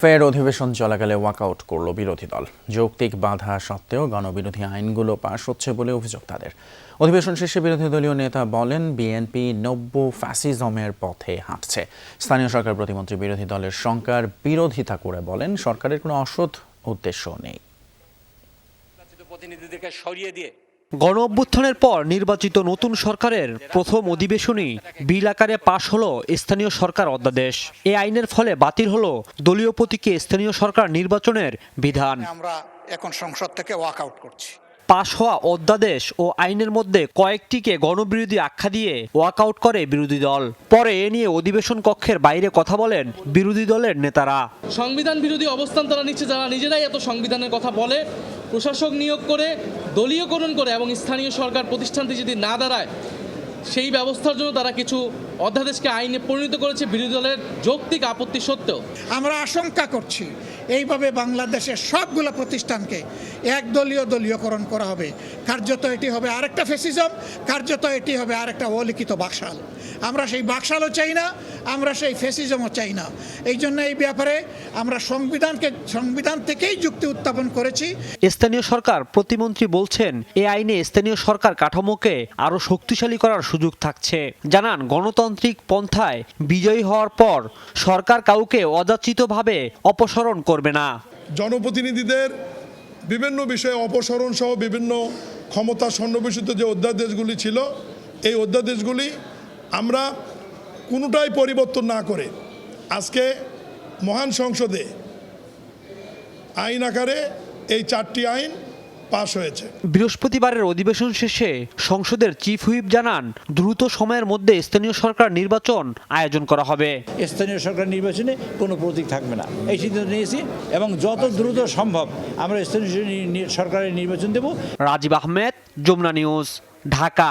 ফের অধিবেশন চলাকালে ওয়াকআউট করল বিরোধী দল। যৌক্তিক বাধা সত্ত্বেও গণবিরোধী আইনগুলো পাশ হচ্ছে বলে অভিযোগ তাদের। অধিবেশন শেষে বিরোধী দলীয় নেতা বলেন, বিএনপি নব্য ফ্যাসিজমের পথে হাঁটছে। স্থানীয় সরকার প্রতিমন্ত্রী বিরোধী দলের শঙ্কার বিরোধিতা করে বলেন, সরকারের কোনো অসৎ উদ্দেশ্য নেই। প্রতিনিধিদেরকে সরিয়ে দিয়ে গণ অভ্যুত্থানের পর নির্বাচিত নতুন সরকারের প্রথম অধিবেশনই বিল আকারে পাশ হলো স্থানীয় সরকার অধ্যাদেশ। এই আইনের ফলে বাতিল হলো দলীয় প্রতীকে স্থানীয় সরকার নির্বাচনের বিধান। আমরা এখন সংসদ থেকে ওয়াকআউট করছি। পাশ হওয়া অধ্যাদেশ ও আইনের মধ্যে কয়েকটিকে গণবিরোধী আখ্যা দিয়ে ওয়াকআউট করে বিরোধী দল। পরে এ নিয়ে অধিবেশন কক্ষের বাইরে কথা বলেন বিরোধী দলের নেতারা। সংবিধান বিরোধী অবস্থান তারা নিচ্ছে, যারা নিজেরাই এত সংবিধানের কথা বলে, প্রশাসক নিয়োগ করে দলীয়করণ করে এবং স্থানীয় সরকার প্রতিষ্ঠানটি যদি না দাঁড়ায় সেই ব্যবস্থার জন্য তারা কিছু অধ্যাদেশকে আইনে পরিণত করেছে বিরোধী দলের যৌক্তিক আপত্তি সত্ত্বেও। আমরা আশঙ্কা করছি এইভাবে বাংলাদেশের সবগুলো প্রতিষ্ঠানকে দলীয়করণ করা হবে। কার্যত এটি হবে আরেকটা ফ্যাসিজম, কার্যত এটি হবে আরেকটা অলিখিত বাকশাল। আমরা সেই বাকশালও চাই না, আমরা সেই ফ্যাসিজমও চাই না। এই জন্য এই ব্যাপারে আমরা সংবিধান থেকেই যুক্তি উত্থাপন করেছি। স্থানীয় সরকার প্রতিমন্ত্রী বলছেন, এই আইনে স্থানীয় সরকার কাঠামোকে আরো শক্তিশালী করার সুযোগ থাকছে। জানান, গণতান্ত্রিক পন্থায় বিজয়ী হওয়ার পর সরকার কাউকে অযাচিতভাবে অপসারণ করবে না। জনপ্রতিনিধিদের বিভিন্ন বিষয়ে অপসারণ সহ বিভিন্ন ক্ষমতা সন্নিবেশিত যে অধ্যাদেশগুলি ছিল, এই অধ্যাদেশগুলি আমরা কোনোটাই পরিবর্তন না করে আজকে মহান সংসদে আইন আকারে এই 4টি আইন পাশ হয়েছে। বৃহস্পতিবারের অধিবেশন শেষে সংসদের চিফ হুইপ জানান, দ্রুত সময়ের মধ্যে স্থানীয় সরকার নির্বাচন আয়োজন করা হবে। স্থানীয় সরকার নির্বাচনে কোনো প্রতীক থাকবে না, এই সিদ্ধান্ত নিয়েছি এবং যত দ্রুত সম্ভব আমরা স্থানীয় সরকারের নির্বাচন দেব। রাজীব আহমেদ, যমুনা নিউজ, ঢাকা।